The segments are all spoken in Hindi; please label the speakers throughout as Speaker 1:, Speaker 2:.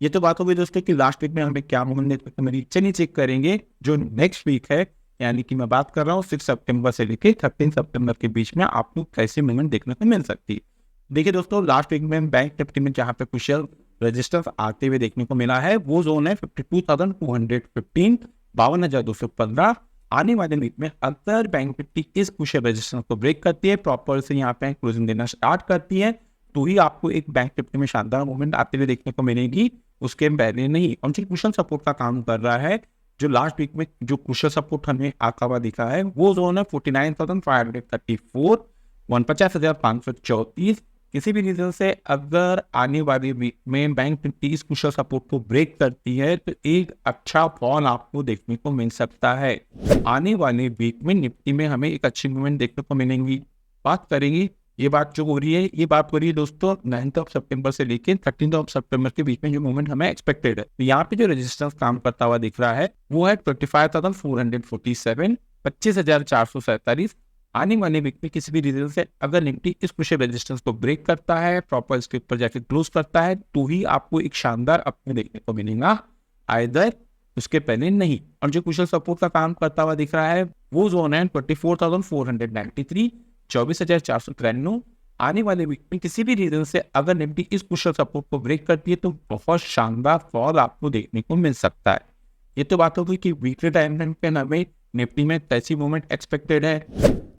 Speaker 1: ये तो बात हो गई दोस्तों कि लास्ट वीक में हमें क्या मूवमेंट देखने को मिली। चलिए चेक करेंगे जो नेक्स्ट वीक है, यानी कि मैं बात कर रहा हूँ 6 सितंबर से लेकर 13 सितंबर के बीच में आपको कैसे मूवमेंट देखने को मिल सकती है। देखिए दोस्तों, लास्ट वीक में बैंक निफ्टी में जहाँ पे कुछ रजिस्टर्स आते हुए देखने को मिला है वो जोन है 52,215, 52,215। आने वाले वीक में अगर बैंक निफ्टी इस कुछ रजिस्टर्स को ब्रेक करती है, प्रॉपर से यहाँ पे क्लोजिंग देना स्टार्ट करती है, तो ही आपको एक बैंक निफ्टी में शानदार मूवमेंट आते हुए देखने को मिलेगी, उसके पहले नहीं। और जो कुशल सपोर्ट का काम कर रहा है, जो लास्ट वीक में जो कुशल सपोर्ट हमें आता हुआ दिखा है वो जोन है 49,534, 49,534। किसी भी रीजन से अगर आने वाली वीक में बैंक निफ्टी इस कुशल सपोर्ट को ब्रेक करती है तो एक अच्छा फॉल आपको देखने को मिल सकता है। आने वाले वीक में निफ्टी में हमें एक अच्छी मूवमेंट देखने को मिलेंगी। बात करेंगे, ये बात जो हो रही है, ये बात हो रही है दोस्तों 9 सितंबर से लेकर 13 सितंबर के बीच में जो मूवमेंट हमें एक्सपेक्टेड है। तो यहाँ पे जो रेजिस्टेंस काम करता हुआ दिख रहा है वो है 25,447, 25,447। आने वाले वीक में किसी भी रीजन से अगर निफ्टी इस कुछ रेजिस्टेंस को ब्रेक करता है, प्रॉपर इसके ऊपर जाके क्लोज करता है, तो ही आपको एक शानदार अपने देखने को मिलेगा, आइदर उसके पहले नहीं। और जो कुशल सपोर्ट का काम करता हुआ दिख रहा है वो जोन है 24,493, 24,493। आने वाले वीक में किसी भी रीजन से अगर निफ्टी इस कुशल सपोर्ट को ब्रेक करती है तो बहुत शानदार फॉल आपको देखने को मिल सकता है। ये तो बात होगी कि वीकली टाइम फ्रेम पे हमें निफ्टी में कैसी मूवमेंट एक्सपेक्टेड है।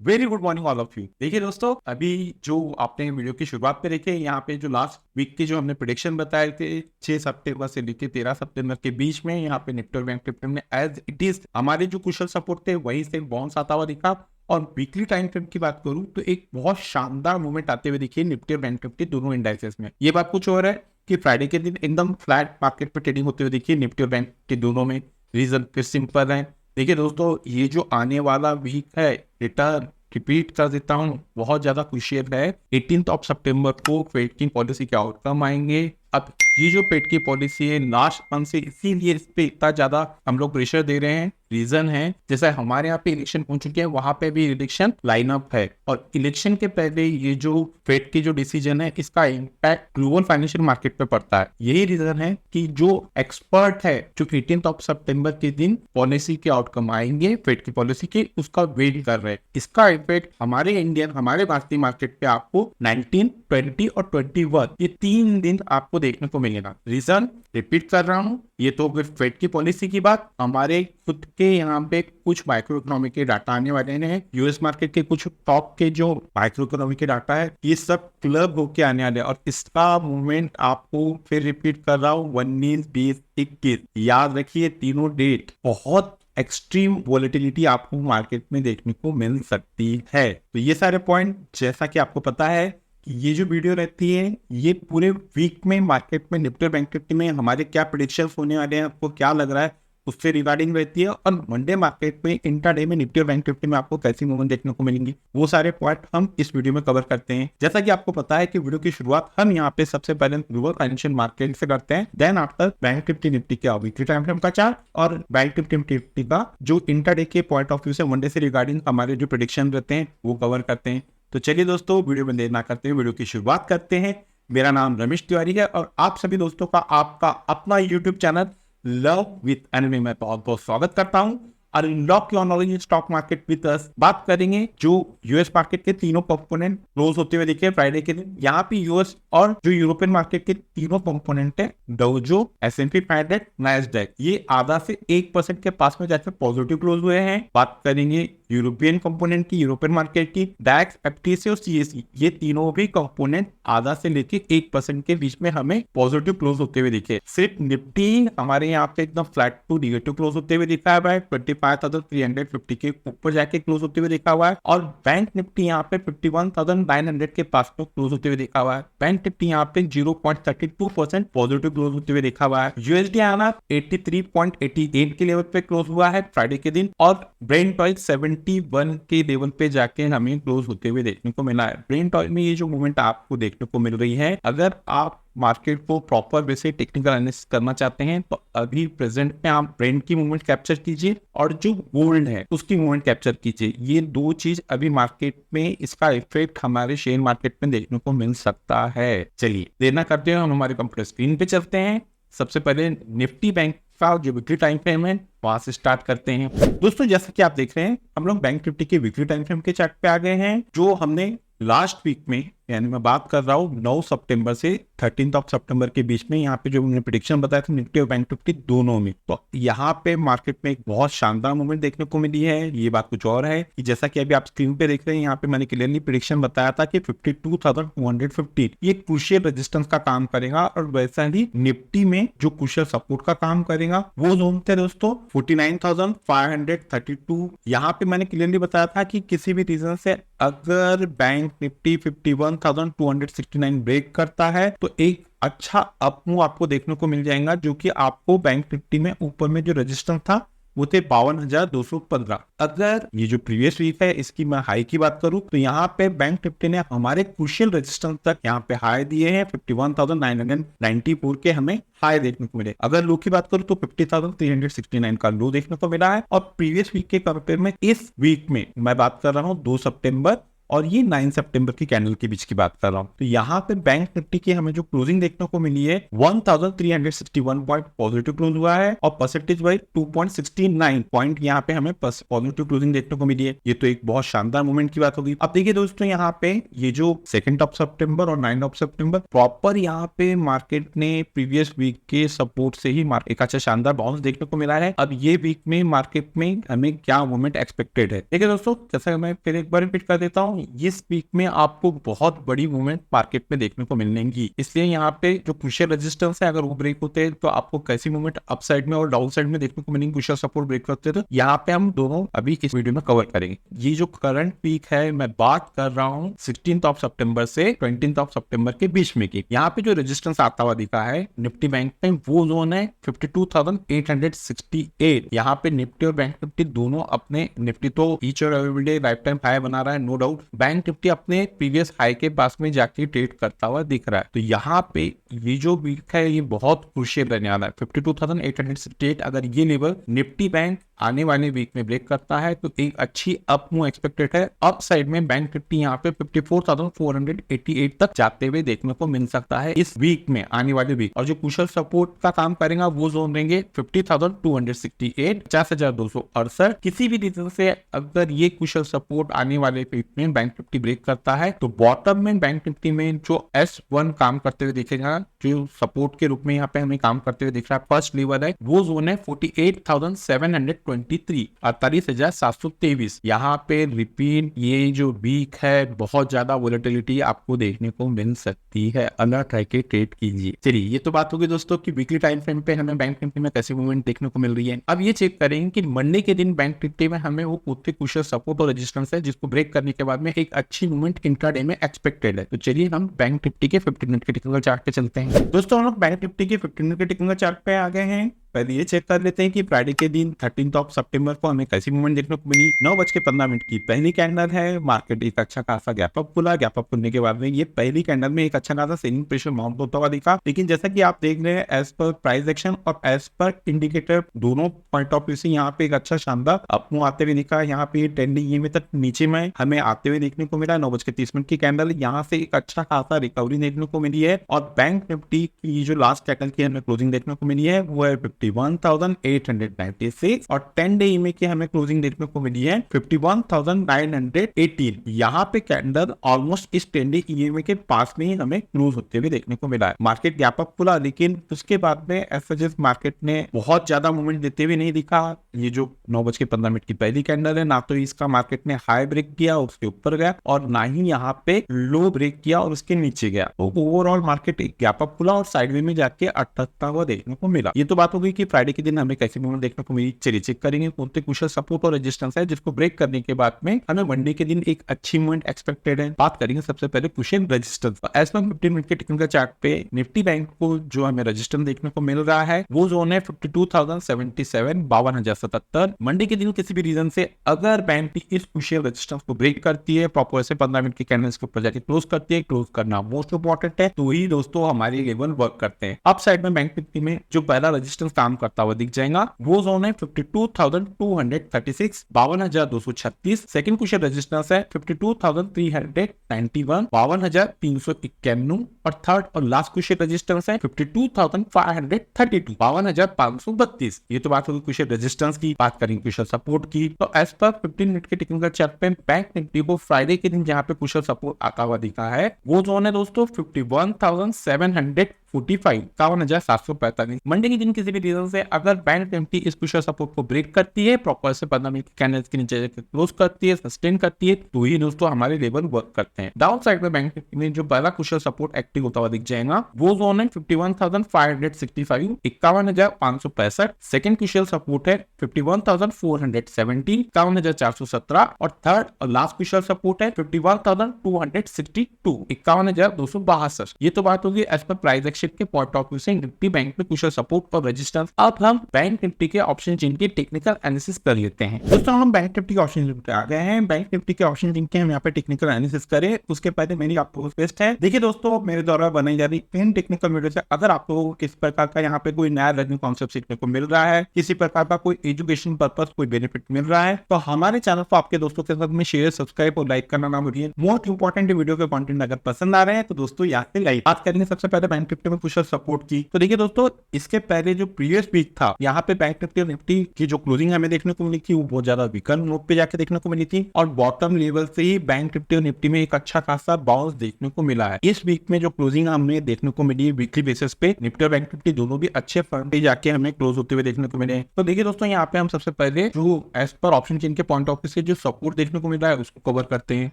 Speaker 1: Very good morning all of you. देखिए दोस्तों, अभी जो आपने वीडियो की शुरुआत पे देखे, यहाँ पे जो लास्ट वीक के जो हमने प्रेडिक्शन बताए थे 6 सितंबर से लेकर 13 सितंबर के बीच में, यहाँ पे निफ्टी और बैंक निफ्टी में एज इट इज हमारे जो कुशल सपोर्ट थे वहीं से बाउंस आता हुआ दिखा। और वीकली टाइम फ्रेम की बात करूं तो एक बहुत शानदार मूवमेंट आते हुए दिखी निफ्टी और बैंक निफ्टी दोनों इंडाइसेस में। ये बात कुछ और है कि फ्राइडे के दिन एकदम फ्लैट मार्केट पर ट्रेडिंग होते हुए दिखी निफ्टी और बैंक के दोनों में। रीजन फिर सिंपल है। देखिए दोस्तों, ये जो आने वाला वीक है, रिटर्न रिपीट कर देता हूँ, बहुत ज्यादा क्रूशियल है। 18 सितंबर को फेड की पॉलिसी के आउटकम आएंगे। अब ये जो फेड की पॉलिसी है लास्ट मंथ से, इसीलिए इस पे इतना ज्यादा हम लोग प्रेशर दे रहे हैं। रीजन है, जैसे हमारे यहाँ पे इलेक्शन हो चुके हैं, वहां पे भी इलेक्शन लाइनअप है, और इलेक्शन के पहले ये जो फेड की जो डिसीजन है इसका इम्पैक्ट ग्लोबल फाइनेंशियल मार्केट पे पड़ता है। यही रीजन है कि जो एक्सपर्ट है, जो 18 सितंबर के दिन पॉलिसी के आउटकम आएंगे फेड की पॉलिसी के, उसका वेट कर रहे हैं। इसका इफेक्ट हमारे भारतीय मार्केट पे आपको 19, 20 और 21 ये 3 दिन आपको देखने को मिलेगा। रीजन रिपीट कर रहा हूँ, ये तो फिर फेड की पॉलिसी की बात, हमारे खुद के यहाँ पे कुछ माइक्रो इकोनॉमिक के डाटा आने वाले हैं, यूएस मार्केट के कुछ टॉप के जो माइक्रो इकोनॉमिक के डाटा है, ये सब क्लब होके आने वाले हैं। और इसका मूवमेंट आपको फिर रिपीट कर रहा हूँ 19, 20, 21 याद रखिए, तीनों डेट बहुत एक्सट्रीम वॉलेटिलिटी आपको मार्केट में देखने को मिल सकती है। तो ये सारे पॉइंट, जैसा कि आपको पता है कि ये जो वीडियो रहती है ये पूरे वीक में मार्केट में निफ्टी और बैंक निफ्टी में हमारे क्या प्रेडिक्शंस होने वाले हैं, आपको क्या लग रहा है, उससे रिगार्डिंग रहती है। और मंडे मार्केट में इंट्राडे में निफ्टी और बैंक निफ्टी में आपको कैसी मूवमेंट देखने को मिलेंगी, वो सारे पॉइंट हम इस वीडियो में कवर करते हैं। जैसा कि आपको पता है कि वीडियो की शुरुआत हम यहाँ पे सबसे पहले ग्लोबल फाइनेंशियल मार्केट से करते हैं, देन आफ्टर बैंक निफ्टी का वीकली टाइम फ्रेम का चार्ट और बैंक निफ्टी का जो इंट्राडे के पॉइंट ऑफ व्यू से मंडे से रिगार्डिंग हमारे जो प्रेडिक्शन रहते हैं वो कवर करते हैं। तो चलिए दोस्तों, वीडियो में देर ना करते हैं, वीडियो की शुरुआत करते हैं। मेरा नाम रमेश तिवारी है और आप सभी दोस्तों का आपका अपना YouTube channel love with NV में बहुत बहुत स्वागत करता हूं। और unlock your knowledge in stock market with us बात करेंगे जो यूएस मार्केट के तीनों कंपोनेंट क्लोज होते हुए दिखे फ्राइडे के दिन। यहाँ पे यूएस और जो यूरोपियन मार्केट के तीनों कंपोनेंट है, डाउ जोन्स, S&P 500, नैस्डैक, ये आधा से 1% के पास में जाकर पॉजिटिव क्लोज हुए हैं। बात करेंगे यूरोपियन कंपोनेंट की, यूरोपियन मार्केट की, डैक्स, FTSE और CSE, ये तीनों भी कंपोनेंट आधा से लेके 1% के बीच में हमें पॉजिटिव क्लोज होते हुए दिखे। सिर्फ निफ्टी हमारे यहाँ पे एकदम फ्लैट टू निगेटिव क्लोज होते हुए दिखा है, 25,350 के ऊपर जाके क्लोज होते हुए देखा हुआ है। और बैंक निफ्टी यहाँ पे 51,900 के पास में क्लोज होते हुए देखा हुआ है। बैंक निफ्टी यहाँ पे 0.32% पॉजिटिव क्लोज होते हुए देखा हुआ है। यूएसडी आना 83.88 के लेवल पे क्लोज हुआ है फ्राइडे के दिन, और ब्रेंट ऑयल 71 के लेवल पे जाके हमें क्लोज होते हुए देखने को मिला है। ब्रेंट ऑयल में ये जो मूवमेंट आपको देखने को मिल रही है, अगर आप मार्केट को प्रॉपर वे से टेक्निकल एनालिसिस करना चाहते हैं तो अभी प्रेजेंट में आप ब्रेंट की मूवमेंट कैप्चर कीजिए और जो गोल्ड है उसकी मूवमेंट कैप्चर कीजिए। ये दो चीज अभी मार्केट में इसका इफेक्ट हमारे शेयर मार्केट में देखने को मिल सकता है। चलिए देर ना करते हैं, हम हमारे कंप्यूटर स्क्रीन पे चलते हैं सबसे पहले निफ्टी बैंक का जो वीकली टाइम फ्रेम है वहां से स्टार्ट करते हैं। दोस्तों जैसा कि आप देख रहे हैं हम लोग बैंक निफ्टी के वीकली टाइम फ्रेम के चार्ट पे आ गए हैं, जो हमने लास्ट वीक में, यानी मैं बात कर रहा हूँ 9 सितंबर से 13 सितंबर के बीच में, यहाँ पे जो हमने प्रेडिक्शन बताया था निफ्टी और बैंक निफ्टी दोनों में, तो यहाँ पे मार्केट में एक बहुत शानदार मूवमेंट देखने को मिली है। ये बात कुछ और है कि जैसा कि अभी आप स्क्रीन पे देख रहे हैं, यहाँ पे मैंने क्लियरली प्रेडिक्शन बताया था कि 52,215 ये क्रूशियल रेजिस्टेंस का काम करेगा, और वैसा ही निफ्टी में जो क्रूशियल सपोर्ट का काम करेगा वो जोन थे दोस्तों 49,532। यहाँ पे मैंने क्लियरली बताया था कि किसी भी रीजन से अगर बैंक निफ्टी 51,269 ब्रेक करता है तो एक अच्छा अप मूव आपको देखने को मिल जाएगा, जो कि आपको बैंक निफ्टी में ऊपर में जो रेजिस्टेंस था वो थे 52,215। अगर ये जो प्रीवियस वीक है इसकी मैं हाई की बात करूं तो यहाँ पे बैंक निफ्टी ने हमारे क्रूशियल रेजिस्टेंस तक यहाँ पे हाई दिए हैं 51,994 के हमें हाई देखने को मिले। अगर लो की बात करूं तो 50,369 का लो देखने को मिला है, और प्रीवियस वीक के कंपेयर में इस वीक में मैं बात कर रहा हूँ 2 सितंबर और ये 9 सितंबर की कैंडल के बीच की बात कर रहा हूं, तो यहाँ पे बैंक निफ्टी की हमें जो क्लोजिंग देखने को मिली है 1361 पॉइंट पॉजिटिव क्लोज हुआ है, और परसेंटेज वाइज 2.69 पॉइंट यहाँ पे हमें पॉजिटिव क्लोजिंग देखने को मिली है। ये तो एक बहुत शानदार मूवमेंट की बात होगी। अब देखिए दोस्तों यहाँ पे ये जो 2 सितंबर और 9 सितंबर प्रॉपर यहाँ पे मार्केट ने प्रीवियस वीक के सपोर्ट से ही एक अच्छा शानदार बाउंस देखने को मिला है। अब ये वीक में मार्केट में हमें क्या मूवमेंट एक्सपेक्टेड है, देखिए दोस्तों जैसा मैं फिर एक बार रिपीट कर देता हूँ, इस वीक में आपको बहुत बड़ी मूवमेंट मार्केट में देखने को मिलेंगी। इसलिए यहाँ पे जो क्रूशियल रेजिस्टेंस है अगर वो ब्रेक होते हैं तो आपको कैसी मूवमेंट अप साइड में और डाउन साइड में देखने को मिलेंगी। क्रूशियल सपोर्ट ब्रेक करते हैं तो यहाँ पे हम दोनों अभी इस वीडियो में कवर करेंगे। ये जो करंट पीक है मैं बात कर रहा हूँ 16 सितंबर से 20 सितंबर के बीच में की। यहाँ पे जो रेजिस्टेंस आता हुआ दिखा है निफ्टी बैंक में वो जोन है 52,868। यहाँ पे निफ्टी और बैंक निफ्टी दोनों अपने, निफ्टी तो ईच और एवरीडे लाइफ टाइम हाई बना रहा है नो डाउट, बैंक निफ्टी अपने प्रीवियस हाई के पास में जाके ट्रेड करता हुआ दिख रहा है। तो यहाँ पे ये जो वीक है ये बहुत क्रूशियल रहने वाला है 52,868। अगर ये लेवल निफ्टी बैंक आने वाले वीक में ब्रेक करता है तो एक अच्छी अप मूव एक्सपेक्टेड है। अप साइड में बैंक निफ्टी यहाँ पे 54,488 तक जाते हुए देखने को मिल सकता है इस वीक में, आने वाले वीक। और जो क्रूशियल सपोर्ट का काम करेगा वो जोन रहेंगे 50,268, 50,268। किसी भी रीजन से अगर ये क्रूशियल सपोर्ट आने वाले वीक में बैंक निफ्टी ब्रेक करता है तो बॉटम में बैंक निफ्टी में जो S1 काम करते हुए दिखेगा, जो सपोर्ट के रूप में यहाँ पे हमें काम करते हुए दिख रहा है, फर्स्ट लेवल है वो जोन है 48,723, 48,723। यहाँ पे रिपीट ये जो वीक है बहुत ज्यादा वोलेटिलिटी आपको देखने को मिल सकती है, अलर्ट रह के ट्रेड कीजिए। चलिए ये तो बात होगी दोस्तों कि वीकली टाइम फ्रेम पे हमें बैंक निफ्टी में कैसी मूवमेंट देखने को मिल रही है। अब ये चेक करेंगे कि मंडे के दिन बैंक निफ्टी में हमें वो पूरे क्रूशियल सपोर्ट और रेजिस्टेंस है जिसको ब्रेक करने के बाद में एक अच्छी मूवमेंट इंट्राडे में एक्सपेक्टेड है। तो चलिए हम बैंक निफ्टी के 15 मिनट के टेक्निकल चार्ट पे चलते हैं। दोस्तों हम लोग बैंक निफ्टी के 15 मिनट के टेक्निकल चार्ट पे आ गए हैं। पहले ये चेक कर लेते हैं कि फ्राइडे के दिन 13 सितंबर को हमें कैसी मूवमेंट देखने को मिली। 9:15 की पहली कैंडल है, मार्केट एक अच्छा खासा गैप अप खुला। गैप अप खुलने के बाद में ये पहली कैंडल में एक अच्छा खासा सेलिंग प्रेशर माउंट होता हुआ दिखा, लेकिन जैसा कि आप देख रहे हैं एज पर प्राइस एक्शन और एज पर इंडिकेटर दोनों पॉइंट ऑफ व्यू से यहाँ पे एक अच्छा शानदार अप मूव आते हुए दिखा। यहाँ पे ट्रेंडिंग ईएमए तक नीचे में हमें आते हुए देखने को मिला। 9:30 की कैंडल यहाँ से एक अच्छा खासा रिकवरी देखने को मिली है, और बैंक निफ्टी की जो लास्ट कैंडल की हमें क्लोजिंग देखने को मिली है वो है 51,896, और 10 डे ईएमए की हमें क्लोजिंग देखने को मिली है 51,918। यहाँ पे कैंडल ऑलमोस्ट इस 10 डे ईएमए के पास में ही हमें क्लोज होते हुए देखने को मिला है। मार्केट गैप अप खुला, लेकिन उसके बाद में एसएचएस मार्केट ने बहुत ज्यादा मूवमेंट देते हुए नहीं दिखा। ये जो 9:15 की पहली कैंडल है, ना तो इसका मार्केट ने हाई ब्रेक किया उसके ऊपर गया, और ना ही यहाँ पे लो ब्रेक किया और उसके नीचे गया। तो ओवरऑल मार्केट एक गैप अप खुला और साइडवे में जाके अटकता हुआ देखने को मिला। ये तो बात हो गई कि फ्राइडे के दिन हमें कैसी मूवमेंट देखने को मिली। चलिए चेक करेंगे कौन से क्रूशियल सपोर्ट और रेजिस्टेंस है जिसको ब्रेक करने के बाद में हमें मंडे के दिन एक अच्छी मूवमेंट एक्सपेक्टेड है। बात करेंगे सबसे पहले crucial resistance. As per 15 minute के टेक्निकल चार्ट पे निफ्टी बैंक को जो हमें रेजिस्टेंस देखने को मिल रहा है वो जोन है 52,077, 52,077। मंडे के दिन किसी भी रीजन से अगर बैंक इस क्रूशियल रेजिस्टेंस को ब्रेक करती है, प्रॉपर से 15 मिनट की कैंडल्स के ऊपर जाके क्लोज करती है, क्लोज करना मोस्ट इंपॉर्टेंट है, तो ही दोस्तों हमारे लेवल वर्क करते हैं। अप साइड में बैंक निफ्टी में जो पहला रेजिस्टेंस काम करता हुआ दिख जाएगा। वो जोन है 52,236, 52,236। सेकंड क्वेश्चन रेजिस्टेंस है 52,391, 52,391। और थर्ड और लास्ट क्वेश्चन रेजिस्टेंस है 52,532, 52,532। ये तो बात होगी क्वेश्चन रेजिस्टेंस की। बात करेंगे क्वेश्चन सपोर्ट की, तो एज पर 15 मिनट के टेक्निकल चार्ट पे बैंक निफ्टी को फ्राइडे के दिन जहां पे क्वेश्चन सपोर्ट आता हुआ दिखा है, वो जोन है दोस्तों 51,745, 51,745। मंडे के दिन किसी भी रीजन से अगर बैंक निफ्टी इस क्वेश्चन सपोर्ट को ब्रेक करती है, प्रॉपर से 15 मिनट कैंडल्स के नीचे क्लोज करती है, सस्टेन करती है, तो ही दोस्तों हमारे लेवल वर्क करते हैं। डाउन साइड में बैंक निफ्टी में जो पहला क्वेश्चन सपोर्ट एक्टिव होता हुआ दिख जाएगा, वो जोन है 51,565, 51,565। सेकंड क्वेश्चन सपोर्ट है 51,470, 51,417। और थर्ड और लास्ट क्वेश्चन सपोर्ट है 51,262, 51,262। ये तो बात होगी एज पर प्राइस एक्शन के पॉइंट ऑफ व्यू से निफ्टी बैंक में क्वेश्चन सपोर्ट और रेजिस्टेंस। अब हम बैंक निफ्टी के ऑप्शन चेन की टेक्निकल एनालिसिस कर लेते हैं। दोस्तों हम बैंक निफ्टी के ऑप्शन चेन पे आ गए हैं। बैंक निफ्टी के ऑप्शन चेन के हम यहाँ पे टेक्निकल एनालिसिस करें उसके पहले मेरी आपको रिक्वेस्ट है, देखिए दोस्तों मेरे द्वारा बनाई जा रही इन टेक्निकल वीडियो से अगर आप लोगों को किस प्रकार का यहाँ पे कोई नया लर्निंग कॉन्सेप्ट सीखने को मिल रहा है, किसी प्रकार का कोई एजुकेशन पर्पस कोई बेनिफिट मिल रहा है, तो हमारे चैनल को आपके दोस्तों के साथ में शेयर, सब्सक्राइब और लाइक करना ना भूलिए। मोस्ट इंपॉर्टेंट वीडियो के कंटेंट अगर पसंद आ रहे हैं तो दोस्तों यहाँ से लाइक। बात करेंगे सबसे पहले बैंक निफ्टी में क्वेश्चन सपोर्ट की, तो देखिए दोस्तों इसके पहले जो प्रीवियस वीक था यहाँ पे बैंक निफ्टी और निफ्टी की जो क्लोजिंग हमें देखने को मिली थी वो बहुत ज्यादा वीकर नोट पे जाके देखने को मिली थी, और बॉटम लेवल से ही बैंक निफ्टी और निफ्टी में एक अच्छा खासा बाउंस देखने को मिला है। इस वीक में जो क्लोजिंग हमें देखने को मिली है वीकली बेसिस पे, निफ्टी और बैंक निफ्टी दोनों भी अच्छे फंड पे जाके हमें क्लोज होते हुए देखने को मिले। तो देखिए दोस्तों यहाँ पे हम सबसे पहले जो एज पर ऑप्शन चेन के पॉइंट ऑफ व्यू से जो सपोर्ट देखने को मिल रहा है उसको कवर करते हैं।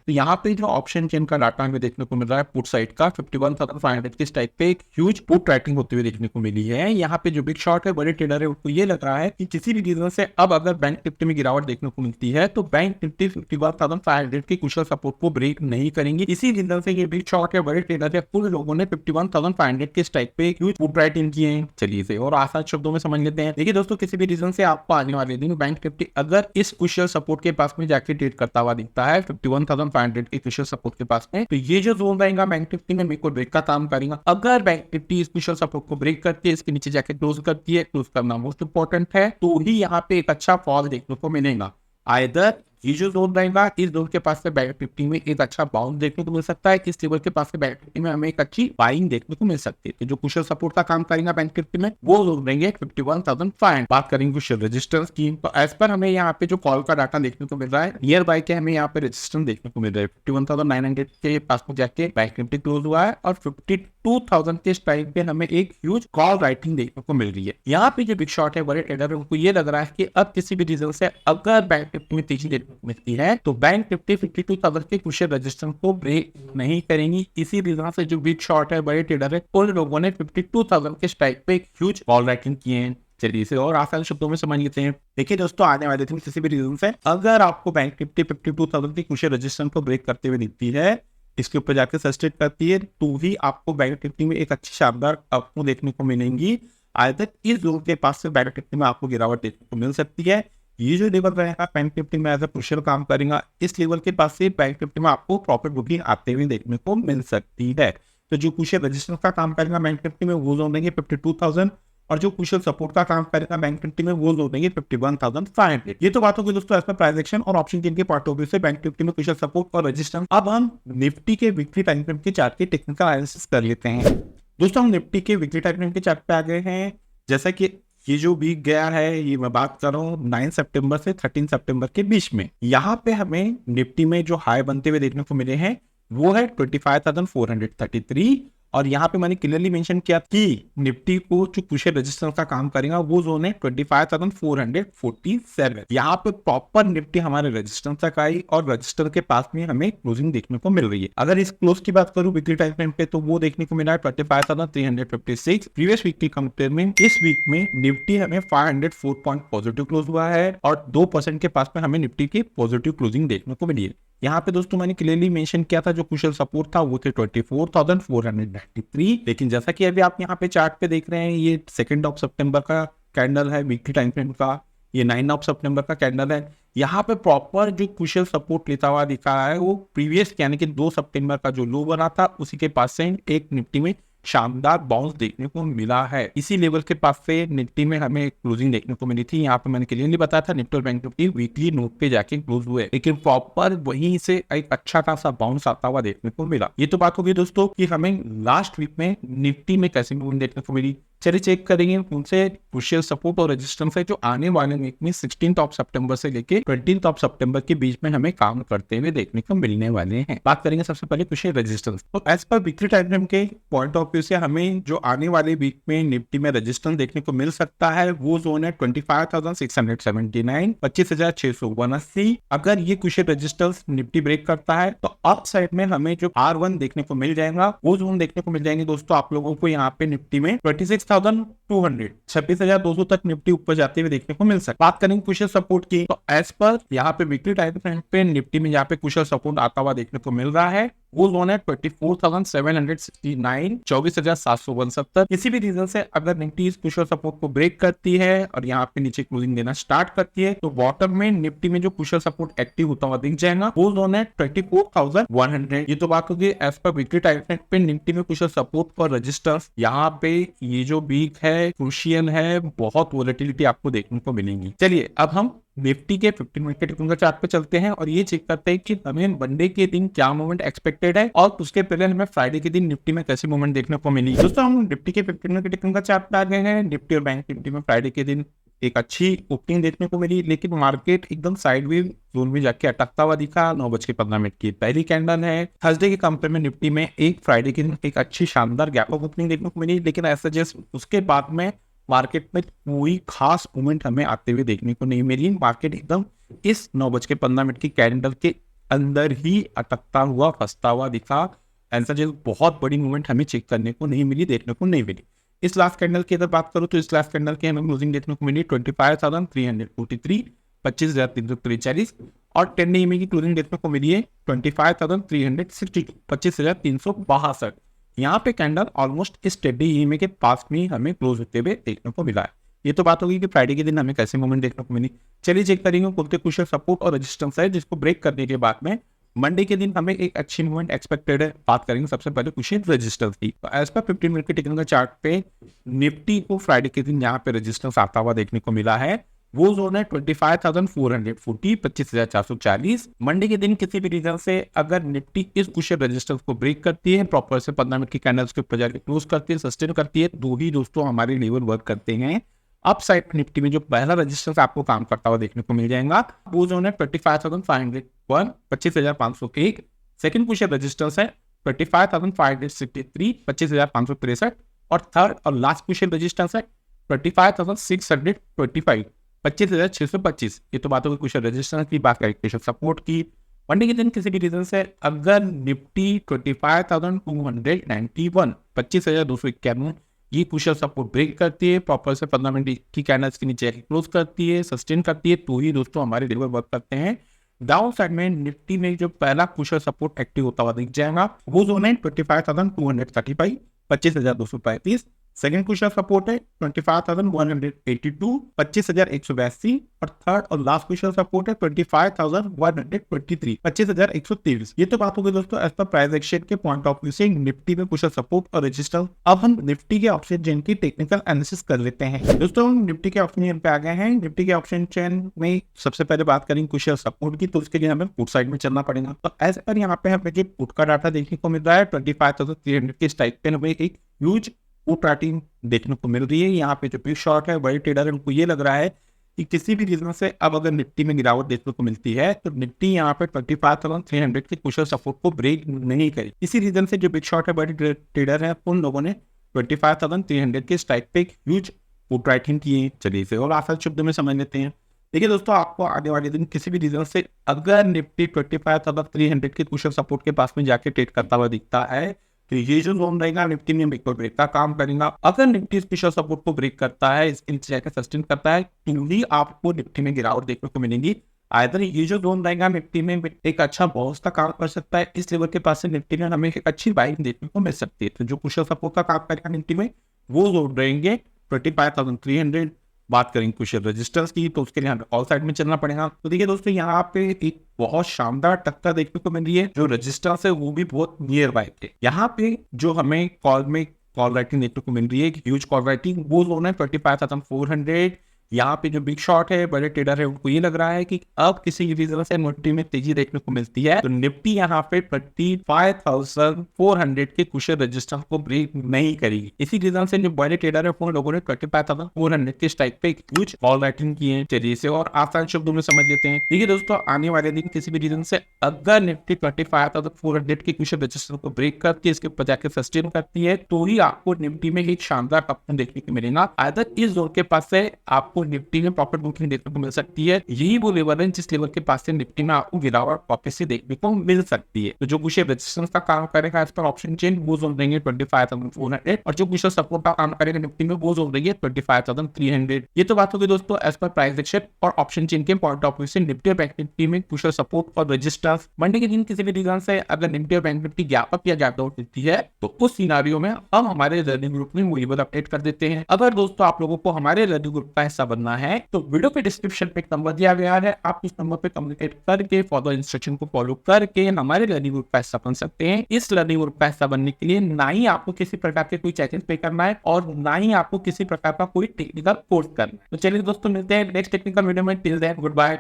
Speaker 1: तो यहाँ पे जो ऑप्शन चेन का डाटा हमें देखने को मिल रहा है पुट साइड का 51,500 के टाइप पे एक ह्यूज पुट राइटिंग होते हुए देखने को मिली है। यहाँ पे जो बिग शॉट है, बड़े ट्रेडर है, उनको ये लग रहा है कि किसी भी रीजन से अब अगर बैंक निफ्टी में गिरावट देखने को मिलती है तो बैंक निफ्टी 51,500 के कुशल सपोर्ट को ब्रेक नहीं करेंगे। इसी रीजन से ये बिग शॉट है, बड़े ट्रेडर है, कुल लोगों ने 51,500 के स्ट्राइक पे ह्यूज पुट राइटिंग किए हैं। चलिए इसे और आसान शब्दों में समझ लेते हैं। देखिए दोस्तों किसी भी रीजन से आपको आने वाले दिन बैंक निफ्टी अगर इस कुशल सपोर्ट के पास में जाके ट्रेड करता हुआ दिखता है 51,500 के कुशल सपोर्ट के पास में, तो ये जो जोन रहेगा बैंक निफ्टी में मेरे को ब्रेक का काम करेगा। अगर बैंक निफ्टी इस कुशल सपोर्ट को ब्रेक करती है, इसके नीचे जाके क्लोज करती है, क्लोज करना मोस्ट इंपॉर्टेंट है, तो ही यहाँ पे एक अच्छा फॉल देखने को मिलेगा। आइदर ये जो जोन रहेगा इस जोन के पास से बैंक निफ्टी में एक अच्छा बाउंस देखने को मिल सकता है, इस लेवल के पास से बैंक निफ्टी में हमें एक अच्छी बाइंग देखने को मिल सकती है। तो जो कुशल सपोर्ट का काम करेगा बैंक निफ्टी में वो जोन रहेंगे 51,500। बात करेंगे कुशल रेजिस्टेंस की, तो एज पर हमें यहाँ पे जो कॉल का डाटा देखने को मिल रहा है नियर बाय के हमें यहाँ पे रेजिस्टेंस देखने को मिल रहा है 51,900 के पास में जाके बैंक निफ्टी क्लोज हुआ है, और 52,000 के स्ट्राइक पे हमें एक ह्यूज कॉल राइटिंग देखने को मिल रही है। यहाँ पे जो बिग शॉट है, बड़े ट्रेडर है, उनको ये लग रहा है कि अब किसी भी रीजन से अगर बैंक निफ्टी में तेजी देखने को मिलती है तो बैंक निफ्टी 52,000 के कुशल रेजिस्टेंस को ब्रेक नहीं करेंगी। इसी रीजन से जो बिग शॉट है, बड़े ट्रेडर है, उन लोगों ने 52,000 के स्ट्राइक पे एक ह्यूज कॉल राइटिंग किए हैं। चलिए इसे और आसान शब्दों में समझ लेते हैं। देखिए दोस्तों आने वाले दिन किसी भी रीजन से अगर आपको बैंक निफ्टी 52,000 की कुशल रेजिस्टेंस को ब्रेक करते हुए दिखती है, इसके ऊपर जाकर सस्टेन करती है, तो ही आपको बैंक निफ्टी में एक अच्छी शानदार आपको देखने को मिलेंगी। आइदर इस जोन के पास से बैंक निफ्टी में आपको गिरावट देखने को मिल सकती है। ये जो लेवल रहेगा बैंक निफ्टी में एज अ क्रुशियल काम करेगा, इस लेवल के पास से बैंक निफ्टी में आपको प्रॉफिट बुकिंग आते हुए देखने को मिल सकती है। तो जो कुशल रेजिस्टेंस का काम करेगा बैंक निफ्टी में वो जोन देंगे 52,000, और जो कुशल सपोर्ट का काम करेगा बैंक निफ्टी में वो जोन देंगे 51,500। ये तो बात होगी दोस्तों एज पर प्राइस एक्शन और ऑप्शन चेन के पॉइंट ऑफ व्यू से बैंक निफ्टी में कुशल सपोर्ट और रेजिस्टेंस। अब हम निफ्टी के वीकली टाइम फ्रेम के चार्ट के टेक्निकल एनालिसिस कर लेते हैं। दोस्तों हम निफ्टी के वीकली टाइम फ्रेम के चार्ट पे आ गए हैं। जैसा कि ये जो वीक गया है, ये मैं बात कर रहा हूँ 9 सितंबर से 13 सितंबर के बीच में, यहाँ पे हमें निफ्टी में जो हाई बनते हुए देखने को मिले हैं वो है 25,433, और यहाँ पे मैंने क्लियरली मेंशन किया कि निफ्टी को जो कुशल रेजिस्टेंस का काम करेगा वो जोन है 25,447। यहाँ पे प्रॉपर निफ्टी हमारे रेजिस्टेंस तक आई और रजिस्टर के पास में हमें क्लोजिंग देखने को मिल रही है। अगर इस क्लोज की बात करूं वीकली टाइम फ्रेम पे, तो वो देखने को मिला है 25,356। प्रीवियस वीक की कंपेयर में इस वीक में निफ्टी हमें 504 पॉइंट पॉजिटिव क्लोज हुआ है, और 2% के पास में हमें निफ्टी की पॉजिटिव क्लोजिंग देखने को मिली है। यहाँ पे दोस्तों मैंने क्लियरली मेंशन किया था जो कुशल सपोर्ट था वो थे 24,493, लेकिन जैसा कि अभी आप यहाँ पे चार्ट पे देख रहे हैं ये 2 ऑफ सितंबर का कैंडल है वीकली टाइम फ्रेम का, ये 9 ऑफ सितंबर का कैंडल है। यहाँ पे प्रॉपर जो कुशल सपोर्ट लेता हुआ दिखा है वो प्रीवियस यानी कि 2 सितंबर का जो लो बना था उसी के पास से एक निफ्टी में शानदार बाउंस देखने को मिला है। इसी लेवल के पास से निफ्टी में हमें क्लोजिंग देखने को मिली थी। यहाँ पे मैंने क्लियरली बताया था निफ्टी और बैंक निफ्टी वीकली नोट पे जाके क्लोज हुए, लेकिन प्रॉपर वहीं से एक अच्छा खासा बाउंस आता हुआ देखने को मिला। ये तो बात होगी दोस्तों कि हमें लास्ट वीक में निफ्टी में कैसे मूवमेंट देखने को मिली। चलिए चेक करेंगे उनसे क्रूशियल सपोर्ट और रेजिस्टेंस है जो आने वाले वीक में 16 सितंबर से लेके 20 सितंबर के बीच में हमें काम करते हुए देखने को मिलने वाले हैं। बात करेंगे सबसे पहले क्रूशियल रेजिस्टेंस। तो as per weekly time frame के पॉइंट ऑफ व्यू से हमें जो आने वाले वीक में निफ्टी में रेजिस्टेंस देखने को मिल सकता है वो जोन है 25,679, 25,679। अगर ये क्रूशियल रेजिस्टेंस निफ्टी ब्रेक करता है तो अप साइड में हमें जो R1 देखने को मिल जाएगा, वो जोन देखने को मिल जाएंगे दोस्तों आप लोगों को यहाँ पे निफ्टी में 26,200 तक निफ्टी ऊपर जाते हुए देखने को मिल सकता है। बात करेंगे क्रूशियल सपोर्ट की, तो एज पर यहाँ पे वीकली टाइम फ्रेम पे निफ्टी में यहाँ पे क्रूशियल सपोर्ट आता हुआ देखने को मिल रहा है, वो जोन है 24,769, 24,769। किसी भी रीजन से अगर निफ्टी इस क्रूशियल सपोर्ट को ब्रेक करती है और यहाँ पे नीचे क्लोजिंग देना स्टार्ट करती है तो बॉटम में निफ्टी में जो क्रूशियल सपोर्ट एक्टिव होता हुआ दिख जाएगा, वो जोन है 24,100। ये तो बात होगी as per weekly time frame पे निफ्टी में क्रूशियल सपोर्ट और रेजिस्टेंस। यहाँ पे ये जो वीक है क्रूशियल है, बहुत वोलेटिलिटी आपको देखने को मिलेगी। चलिए अब हम निफ्टी के 15 मिनट के टेक्निकल चार्ट पे चलते हैं और ये चेक करते हैं कि हमें मंडे के दिन क्या मूवमेंट एक्सपेक्टेड है और उसके पहले हमें फ्राइडे के दिन निफ्टी में कैसे मूवमेंट देखने को मिली। दोस्तों हम निफ्टी के 15 मिनट के टेक्निकल चार्ट पे आ गए हैं। निफ्टी और बैंक निफ्टी में फ्राइडे के दिन एक अच्छी ओपनिंग देखने को मिली, लेकिन मार्केट एकदम साइडवेज जोन में जाके अटकता हुआ दिखा। 9:15 की पहली कैंडल है। थर्सडे के कंपेयर में निफ्टी में एक फ्राइडे के दिन एक अच्छी शानदार गैप ऑफ ओपनिंग देखने को मिली, लेकिन ऐसा जस्ट उसके बाद में मार्केट में कोई खास मूवमेंट हमें आते हुए देखने को नहीं मिली। मार्केट एकदम इस 9:15 की कैंडल के अंदर ही अटकता हुआ फंसता हुआ दिखा। ऐसा जैसे बहुत बड़ी मूवमेंट हमें चेक करने को नहीं मिली, देखने को नहीं मिली। इस लास्ट कैंडल की अगर बात करूं तो इस लास्ट कैंडल की हमें क्लोजिंग देखने को मिली 25,343, 25,343 और 10 EMA की क्लोजिंग देखने को मिली है 25,362, 25,362। यहाँ पे कैंडल ऑलमोस्ट इस 10 EMA के पास में हमें क्लोज होते हुए देखने को मिला है। ये तो बात होगी कि फ्राइडे के दिन हमें कैसे मूवमेंट देखने को मिली। चलिए चेक करेंगे कौन से क्रूशियल सपोर्ट और रेजिस्टेंस है जिसको ब्रेक करने के बाद में मंडे के दिन हमें एक अच्छी मूवमेंट एक्सपेक्टेड है। बात करेंगे सबसे पहले क्रूशियल रेजिस्टेंस की। तो एज पर 15 मिनट के टेक्निकल चार्ट पे निफ्टी को फ्राइडे के दिन यहाँ पे रेजिस्टेंस आता हुआ देखने को मिला है, वो जोन है 25,440, 25,440। मंडे के दिन किसी भी रीजन से अगर निफ्टी इस क्रूशियल रेजिस्टेंस को ब्रेक करती है, प्रॉपर से 15 मिनट की कैंडल्स के ऊपर जाकर क्लोज करती है, सस्टेन करती है, तो ही दोस्तों हमारे लेवल वर्क करते हैं। अप साइड निफ्टी में जो पहला रेजिस्टेंस आपको काम करता हुआ देखने को मिल जाएगा, वो जोन है 25,501, 25,501। सेकंड क्रूशियल रेजिस्टेंस है 25,563, 25,563 और थर्ड और लास्ट क्रूशियल रेजिस्टेंस है 25,625, 25,625। ये तो बातों की क्रूशियल रेजिस्टेंस की। बात करें क्रूशियल सपोर्ट की, मंडे के दिन किसी भी रीजन से अगर निफ्टी 25,291, 25,291 ये क्रूशियल सपोर्ट ब्रेक करती है, प्रॉपर से 15 मिनट की कैंडल्स के नीचे क्लोज करती है, सस्टेन करती है, तो ही दोस्तों हमारे लेवल वर्क करते हैं। डाउन साइड में निफ्टी में जो पहला क्रूशियल सपोर्ट एक्टिव होता हुआ दिख जाएगा, वो जोन है 25,235, 25,235। सेकंड क्रूशियल सपोर्ट है 25,182, 25,182 और थर्ड और लास्ट क्रूशियल सपोर्ट है 25,123, 25,123। ये तो बात हो गई दोस्तों एज पर प्राइस एक्शन के पॉइंट ऑफ व्यू से निफ्टी में क्रूशियल सपोर्ट और रेजिस्टेंस। अब हम निफ्टी के ऑप्शन चेन की टेक्निकल एनालिसिस कर लेते हैं। दोस्तों हम निफ्टी के ऑप्शन चेन पे आ गए हैं। निफ्टी के ऑप्शन चेन में सबसे पहले बात करेंगे क्रूशियल सपोर्ट की, तो उसके लिए हमें पुट साइड में चलना पड़ेगा। तो एज पर यहाँ पे हमें जो पुट का डाटा देखने को मिल रहा है 25,300 के स्ट्राइक पे हमें एक ह्यूज पुट राइटिंग देखने को मिल रही है। यहाँ पे जो बिग शॉट है बड़े ट्रेडर है उनको ये लग रहा है कि किसी भी रीजन से अब अगर निफ्टी में गिरावट देखने को मिलती है तो निफ्टी यहाँ पे 25,300 के क्रूशियल सपोर्ट को ब्रेक नहीं करी। इसी रीजन से जो बिग शॉट है बड़े ट्रेडर है उन लोगों ने 25,300 के स्ट्राइक पे ह्यूज पुट राइटिंग की है। चलिए इसे और आसान शब्द में समझ लेते हैं। देखिए दोस्तों आपको आने वाले दिन किसी भी रीजन से अगर निफ्टी 25,300 के क्रूशियल सपोर्ट के पास में जाके ट्रेड करता हुआ दिखता है तो ये जो जोन रहेगा निफ्टी में ब्रेक का काम करेगा। अगर निफ्टी स्पेशल सपोर्ट को ब्रेक करता है, इसके नीचे जाकर सस्टेन करता है, तो ही आपको निफ्टी में गिरावट देखने को मिलेगी। आइदर ये जो जोन रहेगा निफ्टी में एक अच्छा बाउंस का काम कर सकता है, इस लेवल के पास से निफ्टी में हमें एक अच्छी बाइंग देखने को मिल सकती है। तो जो क्रूशियल सपोर्ट का काम करेगा निफ्टी में वो जोन रहेंगे 25,300। बात करेंगे क्रूशियल रेजिस्टेंस की, तो उसके लिए हमें ऑल साइड में चलना पड़ेगा। तो देखिए दोस्तों यहाँ पे एक बहुत शानदार टक्कर देखने को मिल रही है। जो रेजिस्टेंस है वो भी बहुत नियर बाय थे। यहाँ पे जो हमें कॉल में कॉल राइटिंग देखने को मिल रही है, एक ह्यूज कॉल राइटिंग। वो जोन है 25,400। यहाँ पे जो बिग शॉट है, बड़े ट्रेडर है, उनको ये लग रहा है कि अब किसी रीजन से निफ्टी में तेजी देखने को मिलती है, तो निफ्टी यहाँ पे 25,400 के कुछ रेजिस्टेंस को ब्रेक नहीं करेगी। इसी रीजन से जो बड़े ट्रेडर है उन लोगों ने 25,400 के स्ट्राइक पे ह्यूज कॉल राइटिंग की है। चलिए इसे और आसान शब्दों में समझ लेते हैं। देखिए दोस्तों, आने वाले दिन किसी भी रीजन से अगर निफ्टी 25,400 के कुछ रेजिस्टेंस को ब्रेक करके इसके ऊपर जाके सस्टेन करती है, तो ही आपको निफ्टी में एक शानदार अपने देखने को मिलेगा। आइदर इस जोन के पास से आपको निफ्टी में प्रॉफिट बुकिंग देखने को मिल सकती है, यही वो लेवल है जिस लेवल के पास से निफ्टी में आपको गिरावट वापस से देखने को मिल सकती है। तो जो कुछ रेजिस्टेंस का काम करेगा इस पर ऑप्शन चेन, वो जोन देंगे 25,400, और जो कुछ सपोर्ट का काम करेगा निफ्टी में, वो जोन देंगे 25,300। ये तो बात होगी दोस्तों एज पर प्राइस एक्शन और ऑप्शन चेन के पॉइंट ऑफ व्यू से। निफ्टी और बैंक निफ्टी में कुछ सपोर्ट और रेजिस्टेंस मंडे के दिन किसी भी रीजन से अगर निफ्टी और बैंक निफ्टी गैप अप या गैप डाउन देती है, तो उस सिनेरियो में हम हमारे लर्निंग ग्रुप में वो लेवल अपडेट कर देते हैं। अगर दोस्तों आप लोगों को हमारे लर्निंग ग्रुप का हिस्सा बनना है, तो वीडियो के डिस्क्रिप्शन पे एक नंबर दिया गया है, आप उस नंबर पे कम्युनिकेट करके फॉलो इंस्ट्रक्शन को फॉलो करके हमारे लर्निंग ग्रुप का हिस्सा बन सकते हैं। इस लर्निंग ग्रुप का हिस्सा बनने के लिए ना ही आपको किसी प्रकार के कोई चार्जेस पे करना है और ना ही आपको किसी प्रकार का कोई टेक्निकल कोर्स करना है। तो चलिए दोस्तों, मिलते हैं नेक्स्ट टेक्निकल वीडियो में। Till then good bye.